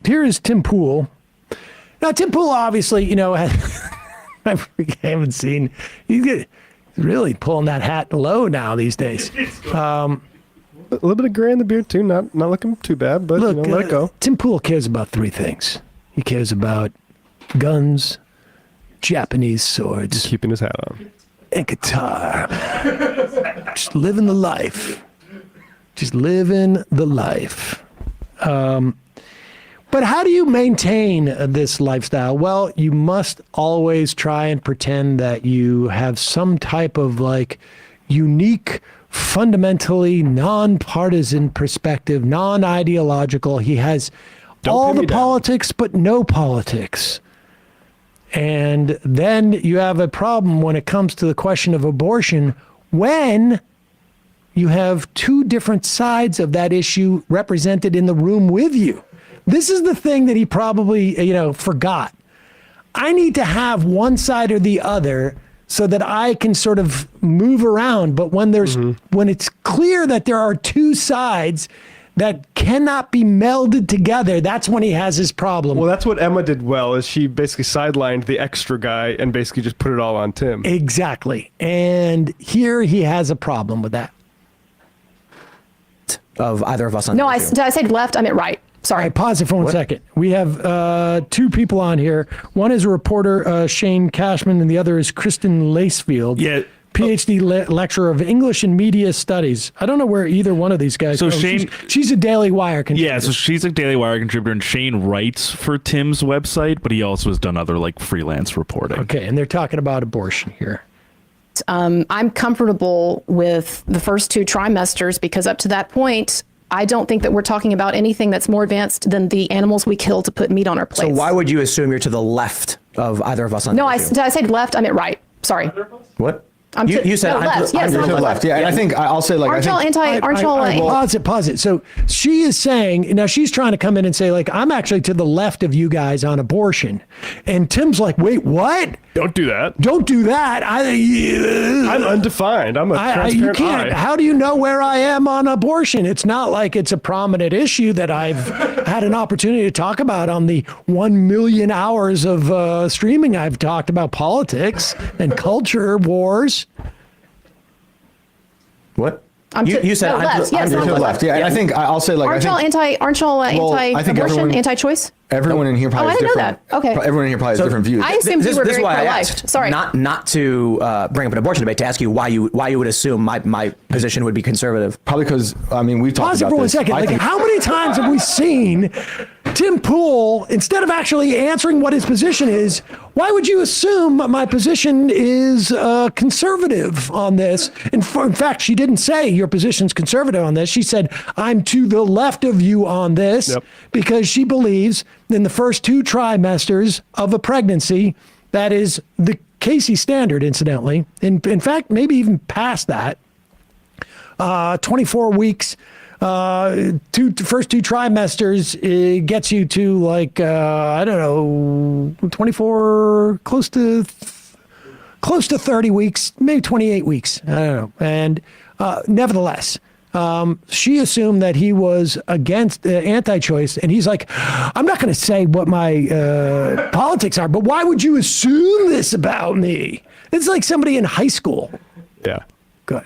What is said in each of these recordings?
here is Tim Pool. Now, Tim Pool, obviously, you know, I haven't seen, he's really pulling that hat low now these days. A little bit of gray in the beard, too. Not looking too bad, but look, let it go. Tim Pool cares about three things. He cares about guns, Japanese swords, Keeping his hat on. and guitar. Just living the life. Just living the life. But how do you maintain this lifestyle? Well, you must always try and pretend that you have some type of like unique, fundamentally non-partisan perspective, non-ideological. He has all the politics, but no politics. And then you have a problem when it comes to the question of abortion when you have two different sides of that issue represented in the room with you. This is the thing that he probably, you know, forgot. I need to have one side or the other so that I can sort of move around. But when there's when it's clear that there are two sides that cannot be melded together, that's when he has his problem. Well, that's what Emma did well, is she basically sidelined the extra guy and basically just put it all on Tim. Exactly. And here he has a problem with that. Of either of us on No, did I say left? I meant right. Sorry. All right, pause it for 1 second. We have two people on here. One is a reporter, Shane Cashman, and the other is Kristen Lacefield. Yeah. PhD lecturer of English and Media Studies. I don't know where either one of these guys So go. Shane, she's a Daily Wire contributor. Yeah, so she's a Daily Wire contributor, and Shane writes for Tim's website, but he also has done other like freelance reporting. Okay, and they're talking about abortion here. I'm comfortable with the first 2 trimesters because up to that point, I don't think that we're talking about anything that's more advanced than the animals we kill to put meat on our plates. So why would you assume you're to the left of either of us on No, the issue? did I say left? I meant right. Sorry. What? You said no, left. Yes, You're to the left. Yeah, and I think I'll say like Aren't y'all Pause it. So she is saying, now she's trying to come in and say like, I'm actually to the left of you guys on abortion. And Tim's like, wait, what? Don't do that. Don't do that. I'm undefined. I'm a transparent you can't. eye. How do you know where I am on abortion? It's not like it's a prominent issue that I've had an opportunity to talk about on the 1 million hours of streaming. I've talked about politics and culture wars. What? You said no, left. Yes, You're to the left. Yeah, and I think I'll say like, Aren't y'all anti-abortion, anti-choice? Everyone in here probably I has didn't know different. that. Okay. Everyone in here probably has different views. I assumed you were very why I pro-life. asked. Sorry. Not to bring up an abortion debate, to ask you why you would assume my position would be conservative. Probably because, I mean, we've talked Pause it about for 1 this. second. I Like, think- how many times have we seen Tim Pool, instead of actually answering what his position is, why would you assume my position is conservative on this? In fact, she didn't say your position's conservative on this. She said, I'm to the left of you on this because she believes in the first 2 trimesters of a pregnancy, that is the Casey standard, incidentally. In fact, maybe even past that, 24 weeks, first 2 trimesters, it gets you to like, I don't know, 24, close to 30 weeks, maybe 28 weeks. I don't know. And nevertheless, she assumed that he was against anti-choice, and he's like, I'm not going to say what my politics are, but why would you assume this about me? It's like somebody in high school. Yeah. Good.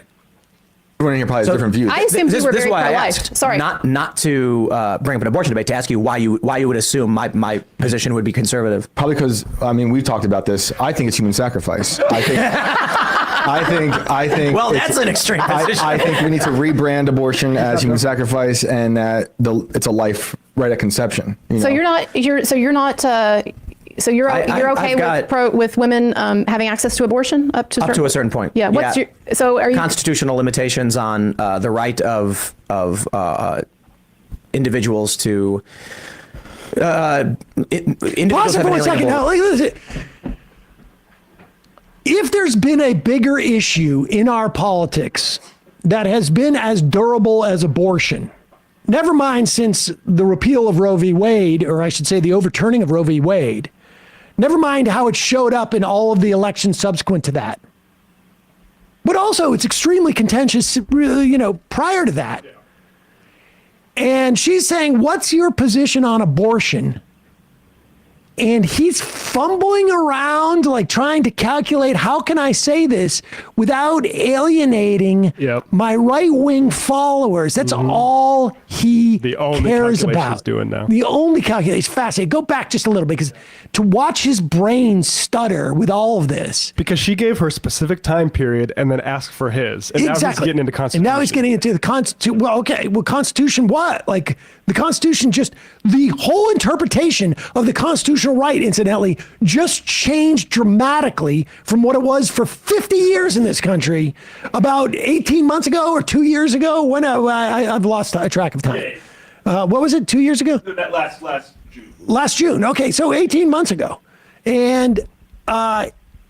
Everyone in here probably has different views. I assumed you were This is very why I pro-life. asked. Sorry. Not to bring up an abortion debate, to ask you why you would assume my position would be conservative. Probably because, I mean, we've talked about this. I think it's human sacrifice. I think. Well, that's an extreme position. I think we need to rebrand abortion as human sacrifice, and that it's a life right at conception. You know? So you're okay with women having access to abortion up to a certain point. Yeah. Are you constitutional limitations on the right of individuals to Pause it for 1 second. Now, listen. If there's been a bigger issue in our politics that has been as durable as abortion, never mind since the repeal of Roe v. Wade, or I should say the overturning of Roe v. Wade, never mind how it showed up in all of the elections subsequent to that. But also, it's extremely contentious, prior to that. And she's saying, what's your position on abortion? And he's fumbling around, like trying to calculate, how can I say this without alienating my right-wing followers? That's all he The only cares calculation about. he's doing now. The only calculation. It's fascinating. Go back just a little bit, because to watch his brain stutter with all of this. Because she gave her specific time period and then asked for his. And now he's getting into Constitution. And now he's getting into the Constitution. Well, okay. Well, Constitution what? Like, the Constitution the whole interpretation of the constitutional right, incidentally, just changed dramatically from what it was for 50 years in this country about 18 months ago or 2 years ago. When I've lost track of time. What was it, 2 years ago? That last June. Last June. Okay, so 18 months ago. And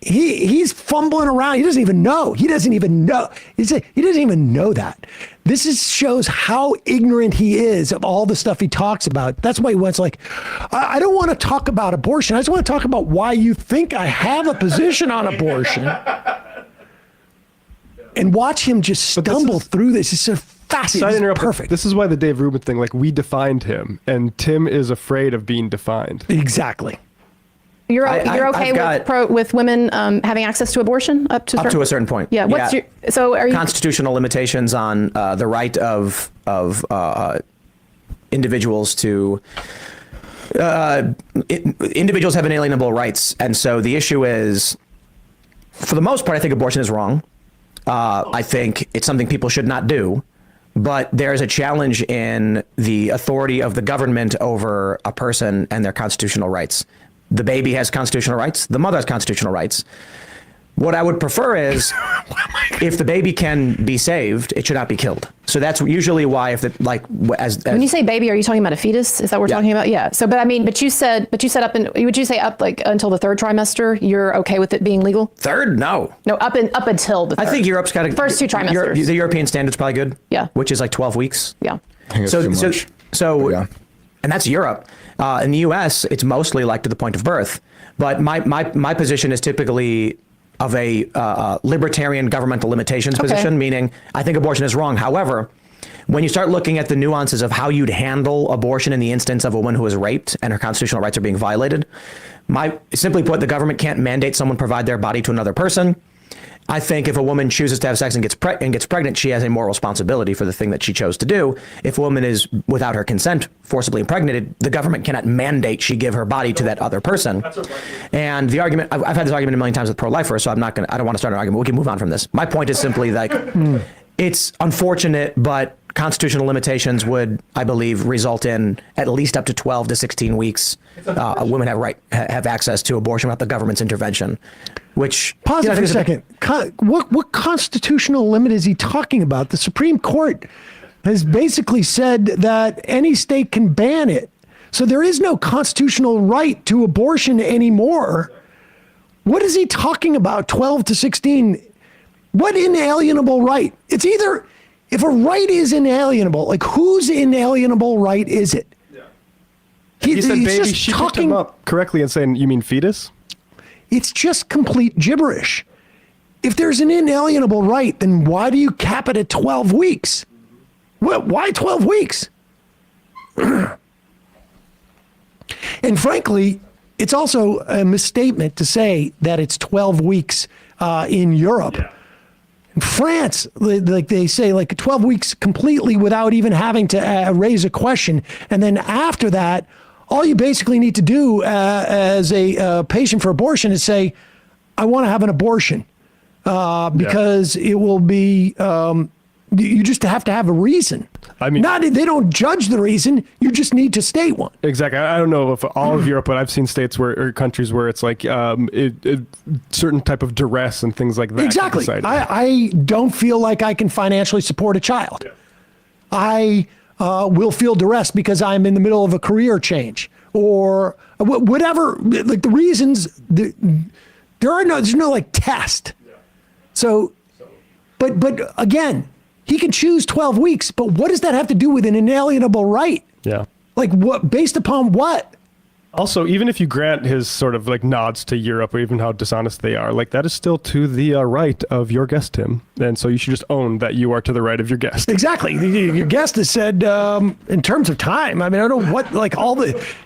he's fumbling around. He doesn't even know. He doesn't even know that. This shows how ignorant he is of all the stuff he talks about. That's why he wants, like, I don't want to talk about abortion. I just want to talk about why you think I have a position on abortion. And watch him just stumble through this. It's so fascinating. It's perfect. This is why the Dave Rubin thing, like, we defined him, and Tim is afraid of being defined. Exactly. You're okay with women having access to abortion up to a certain point. Yeah. Are you constitutional limitations on the right of individuals to individuals have inalienable rights, and so the issue is, for the most part, I think abortion is wrong. I think it's something people should not do. But there is a challenge in the authority of the government over a person and their constitutional rights. The baby has constitutional rights. The mother has constitutional rights. What I would prefer is, if the baby can be saved, it should not be killed. So that's usually why, when you say baby, are you talking about a fetus? Is that what we're talking about? Yeah. So, but you said would you say up like until the third trimester, you're okay with it being legal? Third? No, up until the third. I think Europe's got first two trimesters. The European standard's probably good. Yeah. Which is like 12 weeks. Yeah. So, and that's Europe. In the U.S., it's mostly like to the point of birth. But my position is typically of a libertarian governmental limitations position, meaning I think abortion is wrong. However, when you start looking at the nuances of how you'd handle abortion in the instance of a woman who is raped and her constitutional rights are being violated, simply put, the government can't mandate someone provide their body to another person. I think if a woman chooses to have sex and gets pregnant, she has a moral responsibility for the thing that she chose to do. If a woman is, without her consent, forcibly impregnated, the government cannot mandate she give her body to that other person. And the argument, I've had this argument a million times with pro-lifers, so I don't want to start an argument. We can move on from this. My point is simply like, it's unfortunate, but constitutional limitations would, I believe, result in at least up to 12 to 16 weeks. Women have access to abortion without the government's intervention. Which, pause it for a second. What constitutional limit is he talking about? The Supreme Court has basically said that any state can ban it. So there is no constitutional right to abortion anymore. What is he talking about? 12 to 16? What inalienable right? It's either, if a right is inalienable, like whose inalienable right is it? Yeah. He said baby, she picked him up correctly and saying, you mean fetus? It's just complete gibberish. If there's an inalienable right, then why do you cap it at 12 weeks? Why 12 weeks? And frankly, it's also a misstatement to say that it's 12 weeks in Europe. Yeah. In France, like they say, like 12 weeks completely without even having to raise a question. And then after that, all you basically need to do as a patient for abortion is say, I want to have an abortion because it will be, you just have to have a reason. I mean, they don't judge the reason. You just need to state one. Exactly. I don't know if all of Europe, but I've seen states or countries where it's like certain type of duress and things like that. Exactly. I don't feel like I can financially support a child. Yeah. I will feel duress because I'm in the middle of a career or whatever. Like the reasons, there's no like test. Yeah. So, but again, he can choose 12 weeks, but what does that have to do with an inalienable right? Yeah. Like what, based upon what? Also, even if you grant his sort of like nods to Europe or even how dishonest they are, like that is still to the right of your guest, Tim. And so you should just own that you are to the right of your guest. Exactly. Your guest has said, in terms of time, I mean, I don't know what, like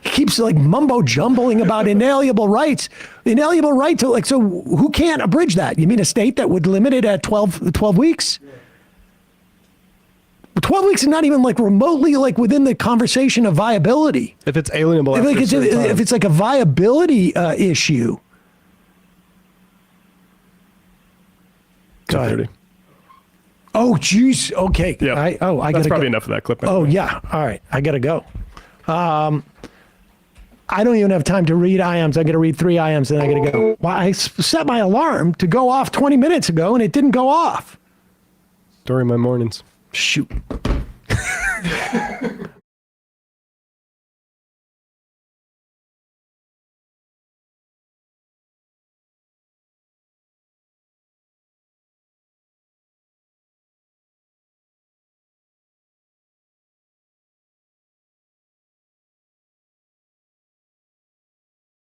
he keeps like mumbo jumbling about inalienable rights. Inalienable right to so who can't abridge that? You mean a state that would limit it at 12 weeks? 12 weeks is not even like remotely like within the conversation of viability. If it's alienable, If it's like a viability issue. Go ahead. Oh, geez. Okay. Yeah. I That's gotta probably go. enough of that clip. Oh, yeah. All right. I got to go. I don't even have time to read IAMs. I got to read 3 IAMs and I got to go. Well, I set my alarm to go off 20 minutes ago and it didn't go off. During my mornings. Shoot.